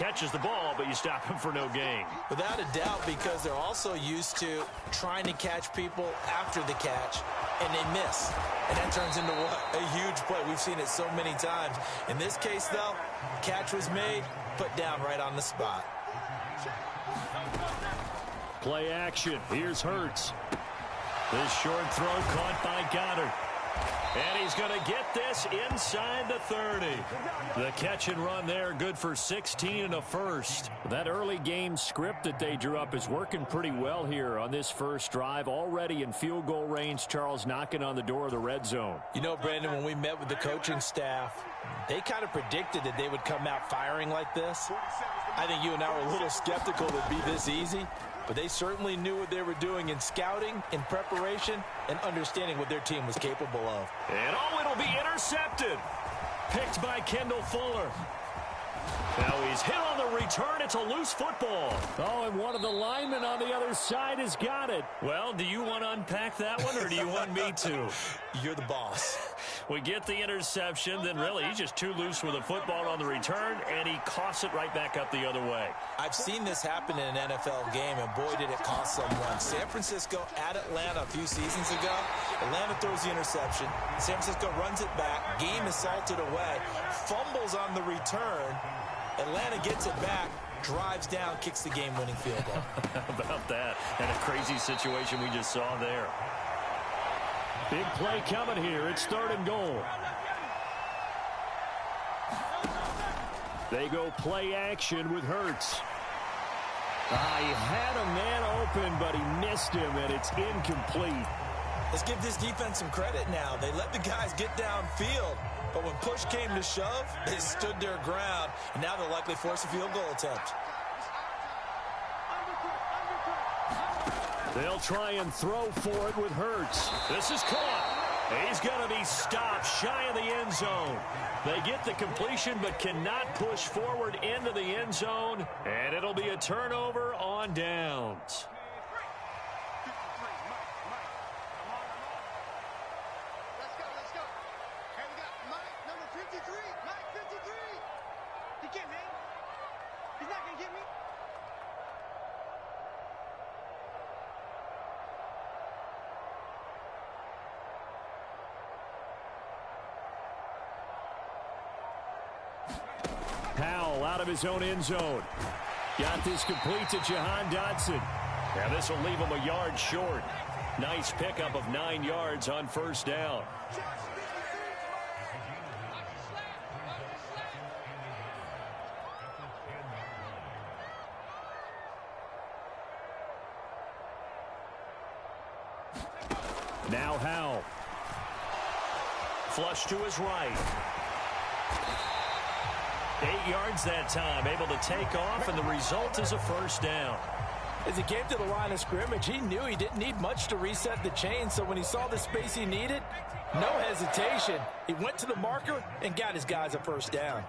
catches the ball, but you stop him for no gain. Without a doubt, because they're also used to trying to catch people after the catch, and they miss. And that turns into what? A huge play. We've seen it so many times. In this case, though, catch was made, put down right on the spot. Play action. Here's Hurts. This short throw caught by Goddard. And he's going to get this inside the 30. The catch and run there, good for 16 and a first. That early game script that they drew up is working pretty well here on this first drive. Already in field goal range, Charles knocking on the door of the red zone. You know, Brandon, when we met with the coaching staff, they kind of predicted that they would come out firing like this. I think you and I were a little skeptical it would be this easy. But they certainly knew what they were doing in scouting, in preparation, and understanding what their team was capable of. And it'll be intercepted. Picked by Kendall Fuller. Now he's hit on the return. It's a loose football. Oh, and one of the linemen on the other side has got it. Well, do you want to unpack that one, or do you want me to? You're the boss. We get the interception, then really he's just too loose with the football on the return, and he coughs it right back up the other way. I've seen this happen in an NFL game, and boy, did it cost someone. San Francisco at Atlanta a few seasons ago. Atlanta throws the interception. San Francisco runs it back. Game is salted away. Fumbles on the return. Atlanta gets it back, drives down, kicks the game-winning field goal. How about that? And a crazy situation we just saw there. Big play coming here. It's 3rd and goal. They go play action with Hurts. He had a man open, but he missed him, and it's incomplete. Let's give this defense some credit now. They let the guys get downfield, but when push came to shove, they stood their ground, and now they'll likely force a field goal attempt. They'll try and throw for it with Hurts. This is caught. He's going to be stopped shy of the end zone. They get the completion but cannot push forward into the end zone, and it'll be a turnover on downs. Powell out of his own end zone. Got this complete to Jahan Dotson. Now this will leave him a yard short. Nice pickup of 9 yards on first down. Now Howell. Flush to his right. 8 yards that time, able to take off, and the result is a first down. As he came to the line of scrimmage, he knew he didn't need much to reset the chain, so when he saw the space he needed, no hesitation. He went to the marker and got his guys a first down.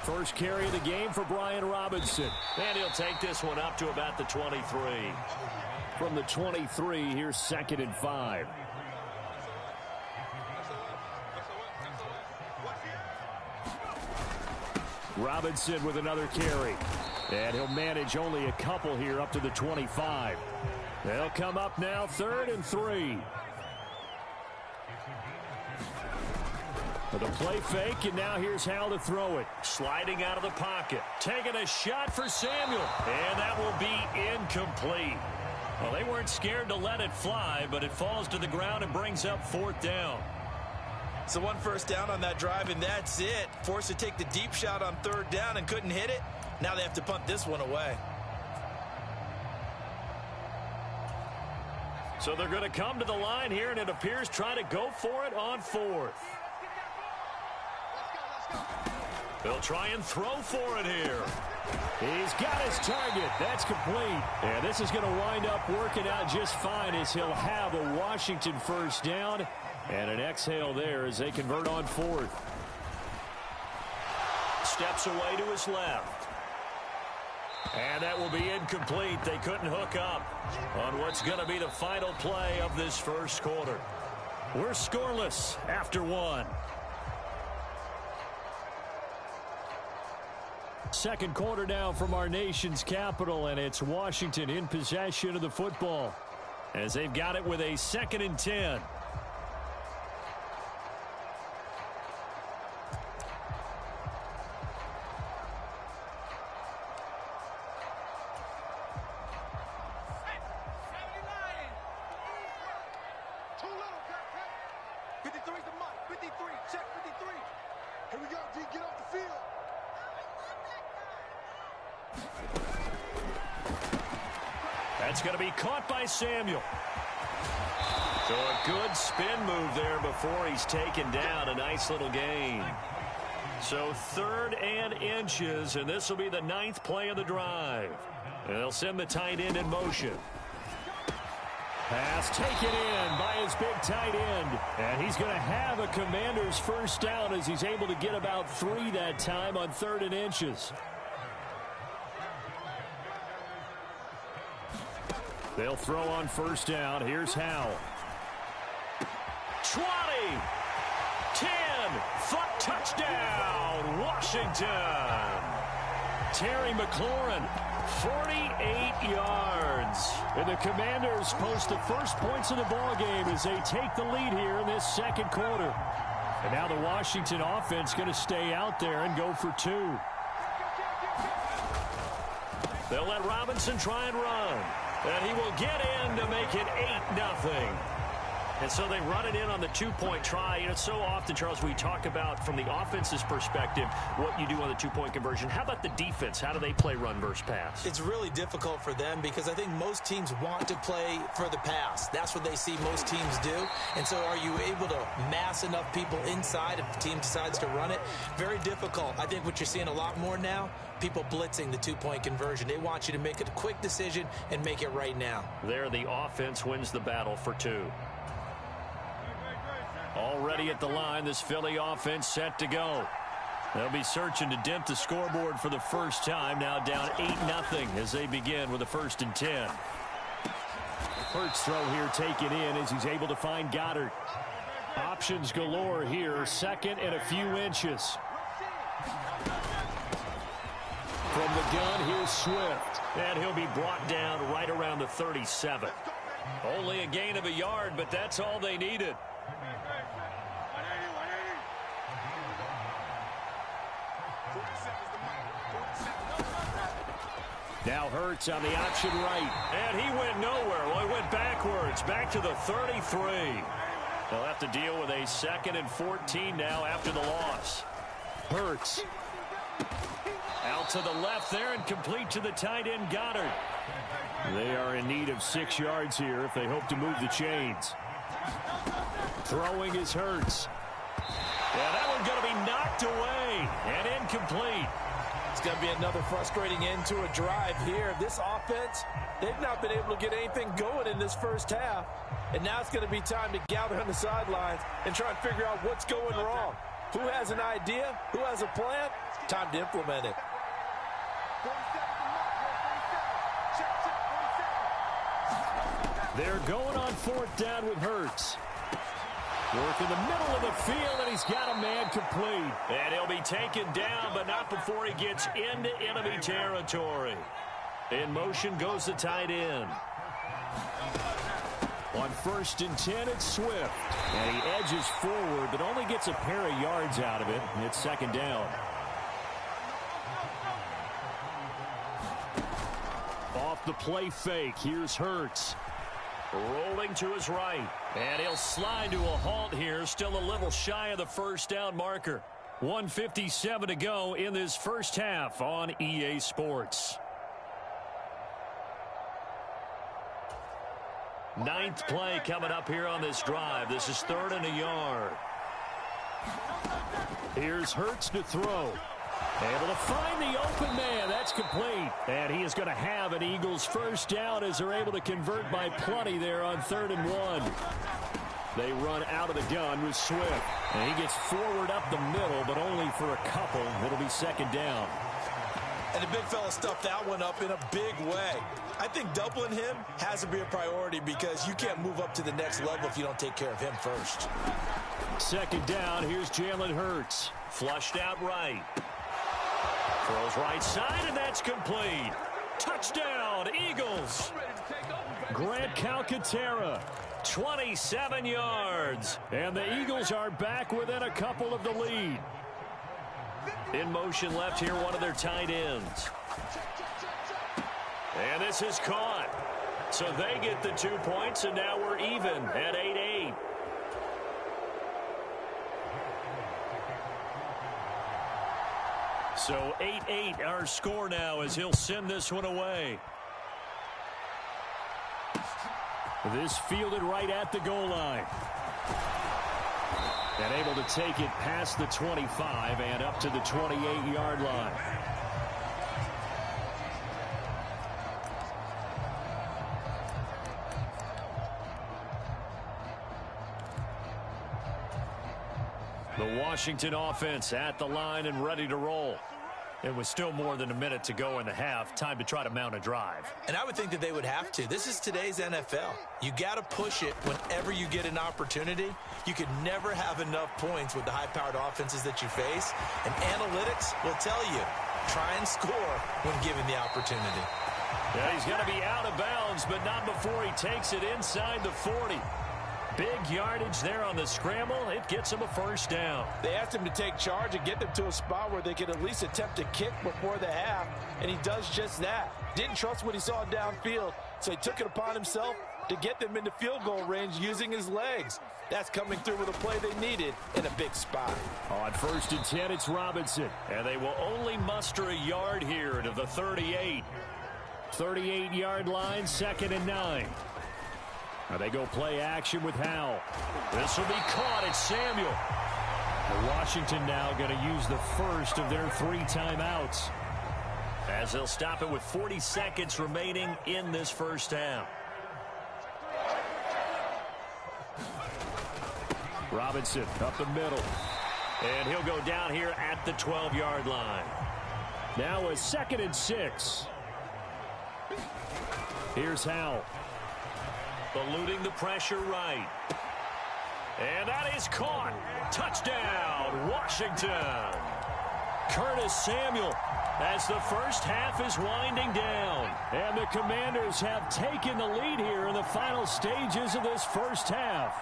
First carry of the game for Brian Robinson. And he'll take this one up to about the 23. From the 23, here's 2nd and 5. Robinson with another carry. And he'll manage only a couple here up to the 25. They'll come up now 3rd and 3. For the play fake, and now here's how to throw it. Sliding out of the pocket. Taking a shot for Samuel. And that will be incomplete. Well, they weren't scared to let it fly, but it falls to the ground and brings up 4th down. So 1 first down on that drive, and that's it. Forced to take the deep shot on 3rd down and couldn't hit it. Now they have to punt this one away. So they're going to come to the line here, and it appears try to go for it on 4th. They'll try and throw for it here. He's got his target. That's complete. And this is going to wind up working out just fine as he'll have a Washington first down. And an exhale there as they convert on 4th. Steps away to his left. And that will be incomplete. They couldn't hook up on what's going to be the final play of this first quarter. We're scoreless after one. Second quarter now from our nation's capital, and it's Washington in possession of the football as they've got it with a 2nd and 10. That's going to be caught by Samuel. So a good spin move there before he's taken down. A nice little gain. So 3rd and inches, and this will be the 9th play of the drive. And they'll send the tight end in motion. Pass taken in by his big tight end. And he's going to have a Commander's first down as he's able to get about 3 that time on 3rd and inches. They'll throw on first down. Here's Howell. 20, 10, touchdown, Washington. Terry McLaurin, 48 yards. And the Commanders post the first points of the ball game as they take the lead here in this second quarter. And now the Washington offense going to stay out there and go for 2. They'll let Robinson try and run. And he will get in to make it 8-0. And so they run it in on the 2-point try. You know, so often, Charles, we talk about from the offense's perspective what you do on the 2-point conversion. How about the defense? How do they play run versus pass? It's really difficult for them because I think most teams want to play for the pass. That's what they see most teams do. And so are you able to mass enough people inside if the team decides to run it? Very difficult. I think what you're seeing a lot more now, people blitzing the 2-point conversion. They want you to make a quick decision and make it right now. There, the offense wins the battle for 2. Already at the line, this Philly offense set to go. They'll be searching to dent the scoreboard for the first time. Now down 8-0 as they begin with a 1st and 10. Hurts throw here taken in as he's able to find Goddard. Options galore here. 2nd and a few inches. From the gun, here's Swift. And he'll be brought down right around the 37. Only a gain of a yard, but that's all they needed. Now Hurts on the option right. And he went nowhere. Well, he went backwards. Back to the 33. They'll have to deal with a 2nd and 14 now after the loss. Hurts. Out to the left there and complete to the tight end Goddard. They are in need of 6 yards here if they hope to move the chains. Throwing is Hurts. Yeah, that one's going to be knocked away and incomplete. It's going to be another frustrating end to a drive here. This offense, they've not been able to get anything going in this first half. And now it's going to be time to gather on the sidelines and try and figure out what's going wrong. Who has an idea? Who has a plan? Time to implement it. They're going on 4th down with Hurts. Work in the middle of the field, and he's got a man complete. And he'll be taken down, but not before he gets into enemy territory. In motion goes the tight end. On 1st and 10, it's Swift. And he edges forward, but only gets a pair of yards out of it. And it's 2nd down. Off the play fake, here's Hurts. Rolling to his right. And he'll slide to a halt here. Still a little shy of the first down marker. 1:57 to go in this first half on EA Sports. 9th play coming up here on this drive. This is 3rd and a yard. Here's Hurts to throw. Able to find the open man. That's complete. And he is going to have an Eagles first down as they're able to convert by plenty there on 3rd and 1. They run out of the gun with Swift. And he gets forward up the middle, but only for a couple. It'll be 2nd down. And the big fella stuffed that one up in a big way. I think doubling him has to be a priority because you can't move up to the next level if you don't take care of him first. Second down, here's Jalen Hurts. Flushed out right. Throws right side, and that's complete. Touchdown, Eagles. Grant Calcaterra, 27 yards. And the Eagles are back within a couple of the lead. In motion left here, one of their tight ends. And this is caught. So they get the 2 points, and now we're even at 8-8. So 8-8 our score now as he'll send this one away. This fielded right at the goal line. And able to take it past the 25 and up to the 28-yard line. The Washington offense at the line and ready to roll. It was still more than a minute to go in the half. Time to try to mount a drive. And I would think that they would have to. This is today's NFL. You got to push it whenever you get an opportunity. You could never have enough points with the high-powered offenses that you face. And analytics will tell you, try and score when given the opportunity. Yeah, he's going to be out of bounds, but not before he takes it inside the 40. Big yardage there on the scramble. It gets him a first down. They asked him to take charge and get them to a spot where they could at least attempt to kick before the half, and he does just that. Didn't trust what he saw downfield, so he took it upon himself to get them into field goal range using his legs. That's coming through with a play they needed in a big spot. On 1st and 10, it's Robinson, and they will only muster a yard here to the 38. 38-yard line, 2nd and 9. Now they go play action with Howell. This will be caught at Samuel. Washington now going to use the first of their 3 timeouts, as they'll stop it with 40 seconds remaining in this first half. Robinson up the middle. And he'll go down here at the 12-yard line. Now a 2nd and 6. Here's Howell. Eluding the pressure right. And that is caught. Touchdown, Washington. Curtis Samuel as the first half is winding down. And the Commanders have taken the lead here in the final stages of this first half.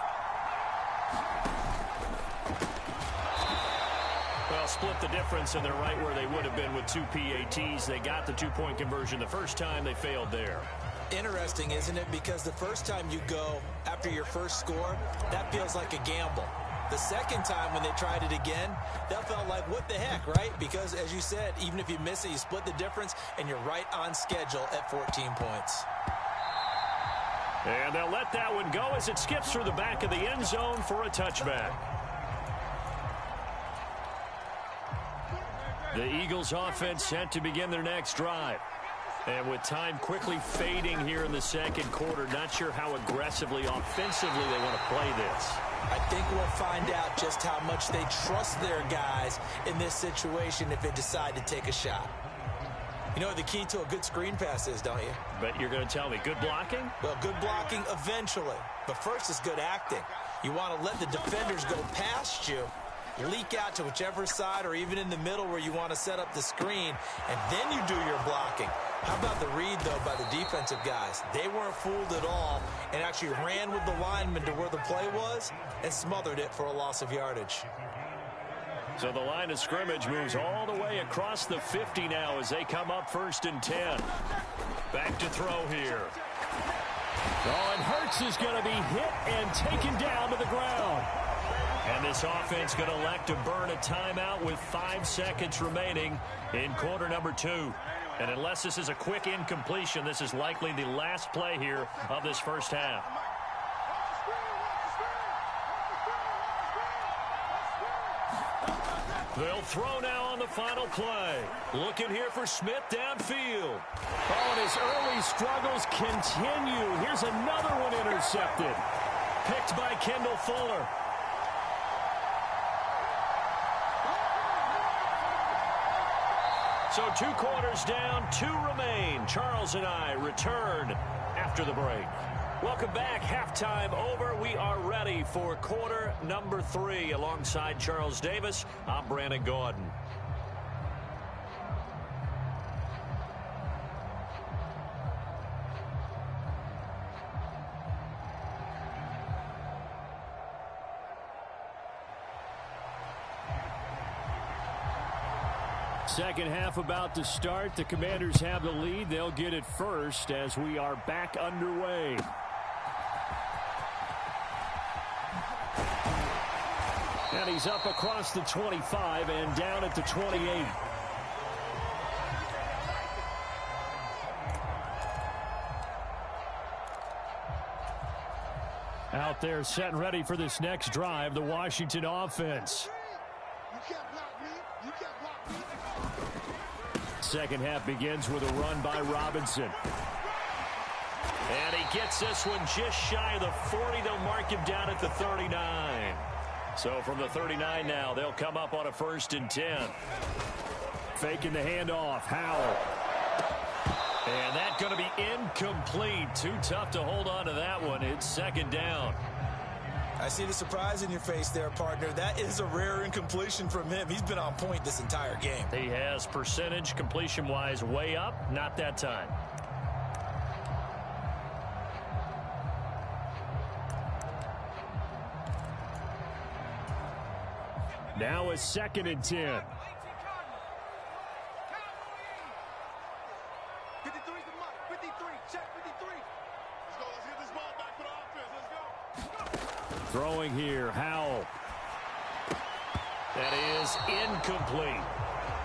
Well, split the difference, and they're right where they would have been with 2 PATs. They got the 2-point conversion the first time. They failed there. Interesting, isn't it? Because the first time you go after your first score, that feels like a gamble. The second time when they tried it again, that felt like, what the heck, right? Because, as you said, even if you miss it, you split the difference, and you're right on schedule at 14 points. And they'll let that one go as it skips through the back of the end zone for a touchback. The Eagles offense set to begin their next drive. And with time quickly fading here in the second quarter, not sure how aggressively, offensively they want to play this. I think we'll find out just how much they trust their guys in this situation if they decide to take a shot. You know what the key to a good screen pass is, don't you? But you're going to tell me, good blocking? Well, good blocking eventually. But first is good acting. You want to let the defenders go past you, leak out to whichever side or even in the middle where you want to set up the screen, and then you do your blocking. How about the read, though, by the defensive guys? They weren't fooled at all and actually ran with the lineman to where the play was and smothered it for a loss of yardage. So the line of scrimmage moves all the way across the 50 now as they come up 1st and 10. Back to throw here. Oh, and Hurts is going to be hit and taken down to the ground. And this offense going to elect to burn a timeout with 5 seconds remaining in quarter number 2. And unless this is a quick incompletion, this is likely the last play here of this first half. They'll throw now on the final play. Looking here for Smith downfield. Oh, and his early struggles continue. Here's another one intercepted. Picked by Kendall Fuller. So 2 quarters down, 2 remain. Charles and I return after the break. Welcome back. Halftime over. We are ready for quarter number 3. Alongside Charles Davis, I'm Brandon Gaudin. Second half about to start. The Commanders have the lead. They'll get it first as we are back underway. And he's up across the 25 and down at the 28. Out there set and ready for this next drive, the Washington offense. Second half begins with a run by Robinson. And he gets this one just shy of the 40. They'll mark him down at the 39. So from the 39 now, they'll come up on a 1st and 10. Faking the handoff. Howell. And that's going to be incomplete. Too tough to hold on to that one. It's 2nd down. I see the surprise in your face there, partner. That is a rare incompletion from him. He's been on point this entire game. He has percentage completion-wise way up. Not that time. Now a 2nd and 10. 53 's the mark. 53. Check 53. Let's get this ball back for the offense. Let's go. Throwing here, Howell. That is incomplete.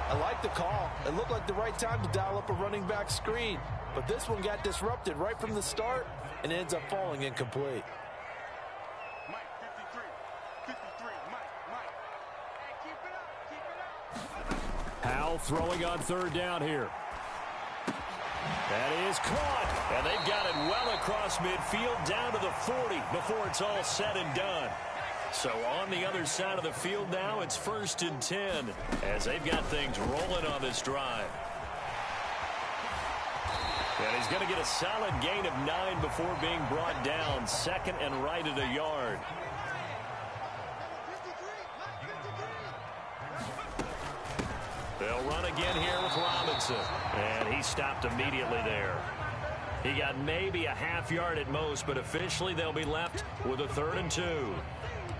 I like the call. It looked like the right time to dial up a running back screen. But this one got disrupted right from the start and ends up falling incomplete. Mike, 53. 53. Mike. Hey, keep it up. Howell throwing on 3rd down here. That is caught. And they've got it well across midfield down to the 40 before it's all said and done. So on the other side of the field now, it's 1st and 10 as they've got things rolling on this drive. And he's going to get a solid gain of 9 before being brought down. 2nd and right at a yard. They'll run again here with Robinson. And he stopped immediately there. He got maybe a half yard at most, but officially they'll be left with a 3rd and 2.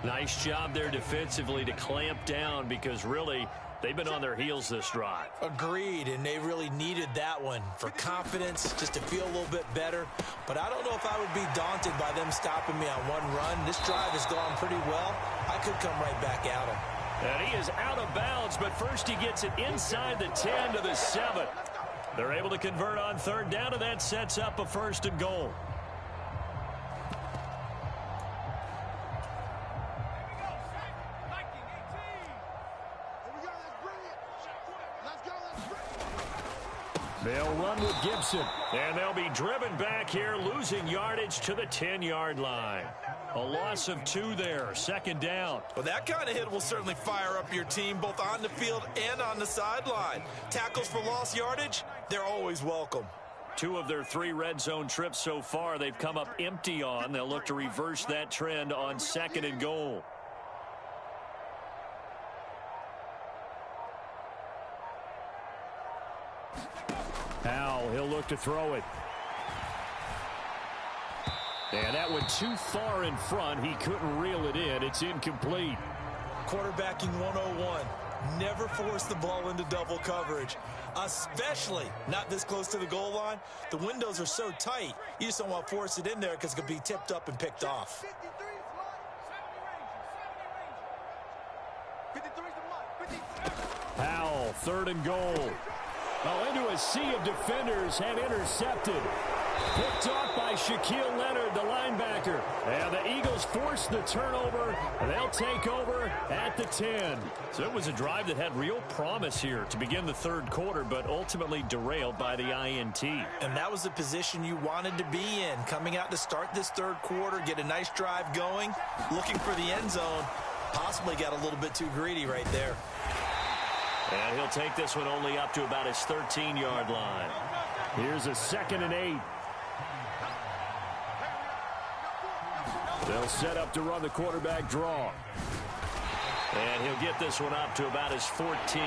Nice job there defensively to clamp down because really they've been on their heels this drive. Agreed, and they really needed that one for confidence, just to feel a little bit better. But I don't know if I would be daunted by them stopping me on one run. This drive has gone pretty well. I could come right back at him. And he is out of bounds, but first he gets it inside the 10 to the 7. They're able to convert on 3rd down, and that sets up a 1st and goal. They'll run with Gibson, and they'll be driven back here, losing yardage to the 10-yard line. A loss of 2 there, 2nd down. Well, that kind of hit will certainly fire up your team, both on the field and on the sideline. Tackles for lost yardage, they're always welcome. 2 of their 3 red zone trips so far they've come up empty on. They'll look to reverse that trend on 2nd and goal. Howell, he'll look to throw it. And that went too far in front. He couldn't reel it in. It's incomplete. Quarterbacking 101. Never force the ball into double coverage, especially not this close to the goal line. The windows are so tight, you just don't want to force it in there because it could be tipped up and picked off. 53's the mark. 53. Howell, 3rd and goal. Oh, into a sea of defenders and intercepted. Picked off by Shaquille Leonard, the linebacker. And the Eagles force the turnover. They'll take over at the 10. So it was a drive that had real promise here to begin the 3rd quarter, but ultimately derailed by the INT. And that was the position you wanted to be in. Coming out to start this 3rd quarter, get a nice drive going, looking for the end zone. Possibly got a little bit too greedy right there. And he'll take this one only up to about his 13-yard line. Here's a 2nd and 8. They'll set up to run the quarterback draw. And he'll get this one up to about his 14.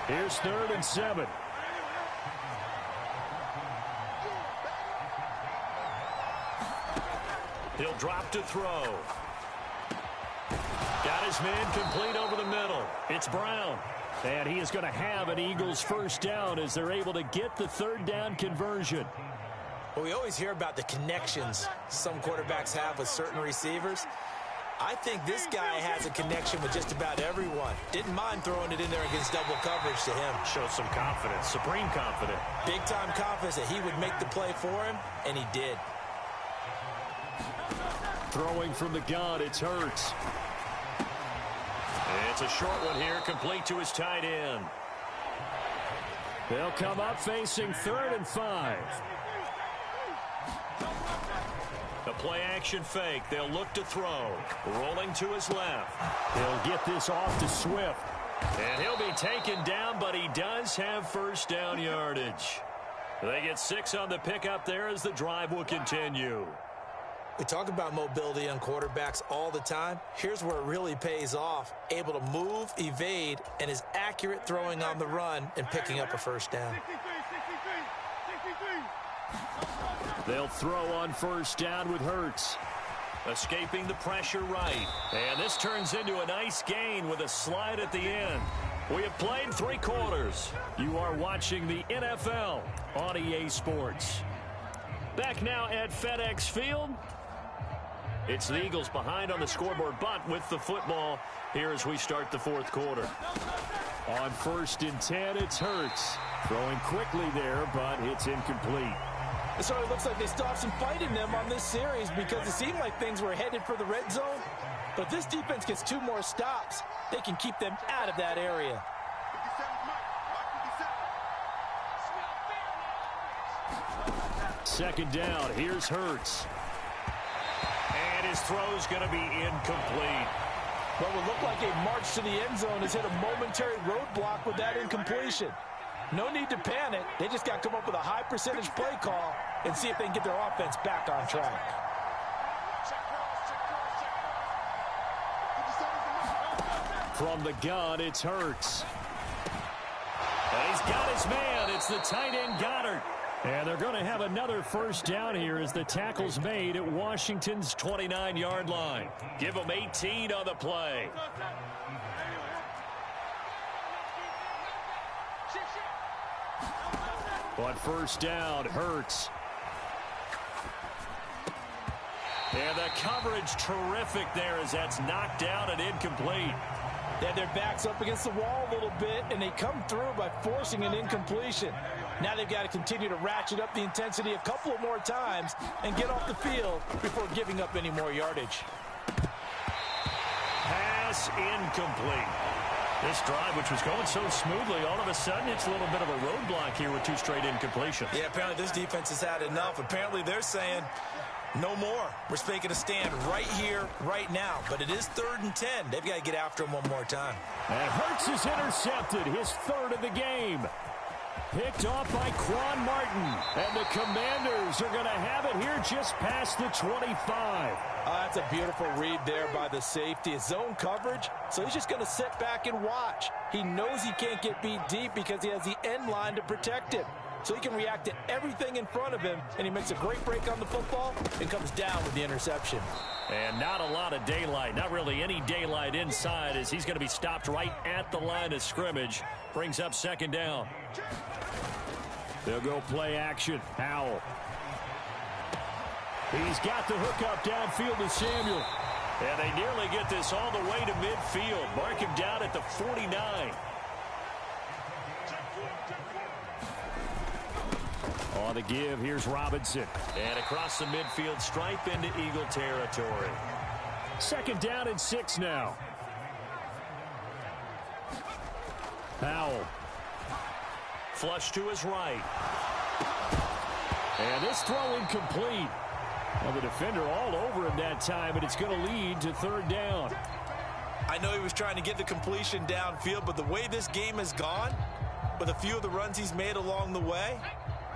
Here's 3rd and 7. He'll drop to throw. Got his man complete over the middle. It's Brown. And he is going to have an Eagles first down as they're able to get the 3rd down conversion. Well, we always hear about the connections some quarterbacks have with certain receivers. I think this guy has a connection with just about everyone. Didn't mind throwing it in there against double coverage to him. Shows some confidence, supreme confidence. Big-time confidence that he would make the play for him, and he did. Throwing from the gun, it's Hurts. It's a short one here, complete to his tight end. They'll come up facing 3rd and 5. The play-action fake. They'll look to throw. Rolling to his left. They'll get this off to Swift. And he'll be taken down, but he does have first down yardage. They get 6 on the pickup there as the drive will continue. We talk about mobility on quarterbacks all the time. Here's where it really pays off. Able to move, evade, and is accurate throwing on the run and picking up a first down. They'll throw on first down with Hurts. Escaping the pressure right. And this turns into a nice gain with a slide at the end. We have played 3 quarters. You are watching the NFL on EA Sports. Back now at FedEx Field. It's the Eagles behind on the scoreboard, but with the football here as we start the 4th quarter. On 1st and 10, it's Hurts. Throwing quickly there, but it's incomplete. So it looks like they still have some fight in them on this series because it seemed like things were headed for the red zone. But this defense gets 2 more stops. They can keep them out of that area. 2nd down. Here's Hurts. And his throw's going to be incomplete. What would look like a march to the end zone has hit a momentary roadblock with that incompletion. No need to panic. They just got to come up with a high percentage play call and see if they can get their offense back on track. From the gun, it's Hurts. And he's got his man. It's the tight end Goddard. And they're going to have another first down here as the tackle's made at Washington's 29-yard line. Give him 18 on the play. On first down, Hurts. And the coverage terrific there as that's knocked down and incomplete. They had their backs up against the wall a little bit, and they come through by forcing an incompletion. Now they've got to continue to ratchet up the intensity a couple of more times and get off the field before giving up any more yardage. Pass incomplete. This drive, which was going so smoothly, all of a sudden it's a little bit of a roadblock here with 2 straight incompletions. Yeah, apparently this defense has had enough. Apparently they're saying no more. We're making a stand right here, right now. But it is 3rd and 10. They've got to get after him one more time. And Hurts is intercepted, his 3rd of the game. Picked off by Quan Martin. And the Commanders are going to have it here just past the 25. That's a beautiful read there by the safety. It's zone coverage, so he's just going to sit back and watch. He knows he can't get beat deep because he has the end line to protect him. So he can react to everything in front of him, and he makes a great break on the football and comes down with the interception. And not a lot of daylight, not really any daylight inside as he's going to be stopped right at the line of scrimmage. Brings up 2nd down. They'll go play action. Howell. He's got the hook up downfield to Samuel. And they nearly get this all the way to midfield. Mark him down at the 49. On the give, here's Robinson. And across the midfield stripe into Eagle territory. 2nd down and 6 now. Howell. Flush to his right. And this throw incomplete. Well, the defender all over him that time, and it's going to lead to 3rd down. I know he was trying to get the completion downfield, but the way this game has gone, with a few of the runs he's made along the way,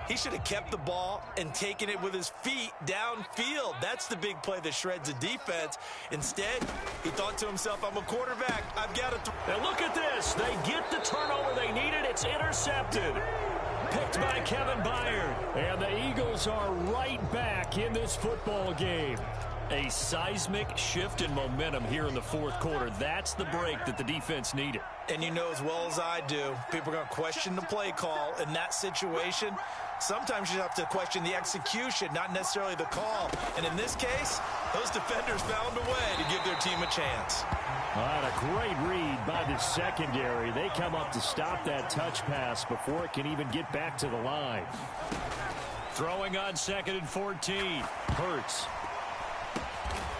he should have kept the ball and taken it with his feet downfield. That's the big play that shreds the defense. Instead, he thought to himself, I'm a quarterback. I've got to throw. And look at this. They get the turnover they needed. It's intercepted. Picked by Kevin Byard. And the Eagles are right back in this football game. A seismic shift in momentum here in the fourth quarter. That's the break that the defense needed. And you know as well as I do, people are going to question the play call in that situation. Sometimes you have to question the execution, not necessarily the call. And in this case, those defenders found a way to give their team a chance. A great read by the secondary. They come up to stop that touch pass before it can even get back to the line. Throwing on 2nd and 14. Hurts.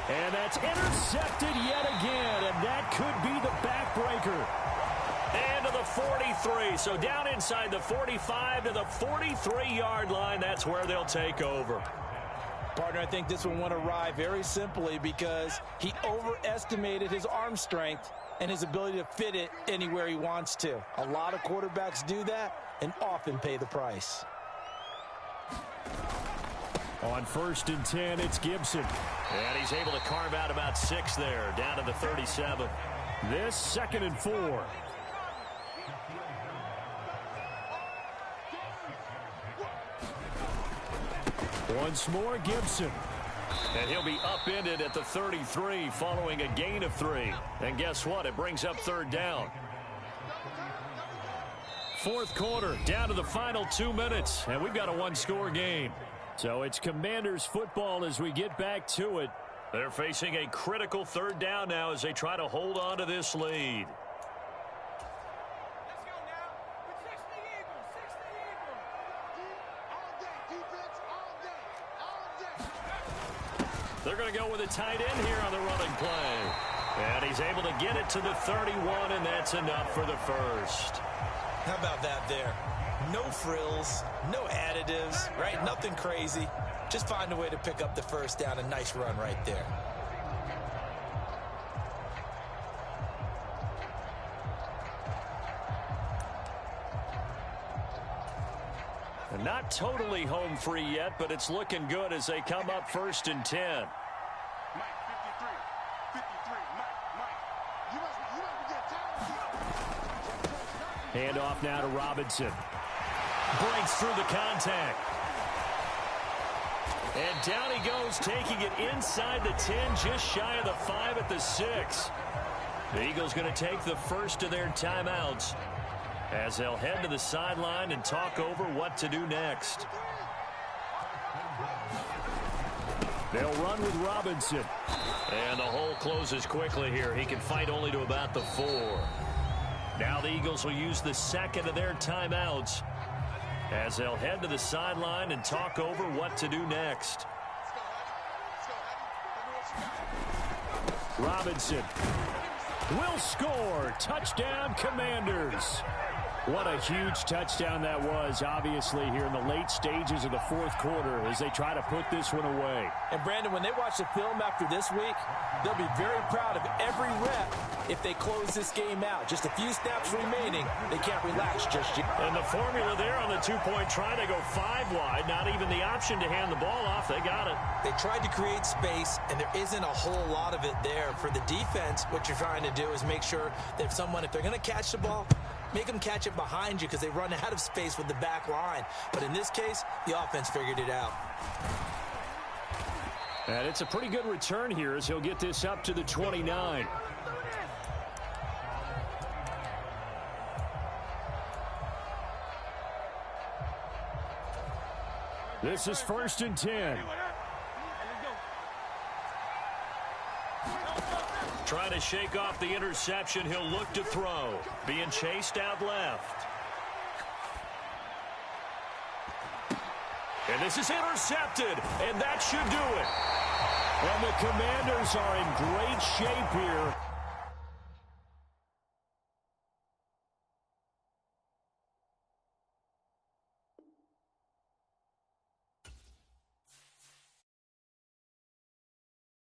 And that's intercepted yet again, and that could be the backbreaker. And to the 43. So down inside the 45 to the 43-yard line. That's where they'll take over. Partner, I think this one went awry very simply because he overestimated his arm strength and his ability to fit it anywhere he wants to. A lot of quarterbacks do that and often pay the price. On 1st and 10, it's Gibson. And he's able to carve out about 6 there, down to the 37. This 2nd and 4. Once more, Gibson. And he'll be upended at the 33 following a gain of 3. And guess what? It brings up 3rd down. Fourth quarter, down to the final 2 minutes. And we've got a one-score game. So it's Commanders football as we get back to it. They're facing a critical 3rd down now as they try to hold on to this lead. They're going to go with a tight end here on the running play. And he's able to get it to the 31, and that's enough for the first. How about that there? No frills, no additives, right? Nothing crazy. Just find a way to pick up the first down. A nice run right there. And not totally home free yet, but it's looking good as they come up 1st and 10. Mike, 53, Mike, you must get Hand off now to Robinson. Breaks through the contact. And down he goes, taking it inside the 10, just shy of the 5 at the 6. The Eagles going to take the first of their timeouts as they'll head to the sideline and talk over what to do next. They'll run with Robinson. And the hole closes quickly here. He can fight only to about the 4. Now the Eagles will use the second of their timeouts as they'll head to the sideline and talk over what to do next. Robinson will score. Touchdown, Commanders. What a huge touchdown that was, obviously, here in the late stages of the fourth quarter as they try to put this one away. And, Brandon, when they watch the film after this week, they'll be very proud of every rep if they close this game out. Just a few snaps remaining. They can't relax just yet. And the formula there on the two-point try to go 5 wide. Not even the option to hand the ball off. They got it. They tried to create space, and there isn't a whole lot of it there. For the defense, what you're trying to do is make sure that if they're going to catch the ball, make them catch it behind you because they run out of space with the back line. But in this case, the offense figured it out. And it's a pretty good return here as he'll get this up to the 29. This is 1st and 10. Trying to shake off the interception. He'll look to throw. Being chased out left. And this is intercepted. And that should do it. And the Commanders are in great shape here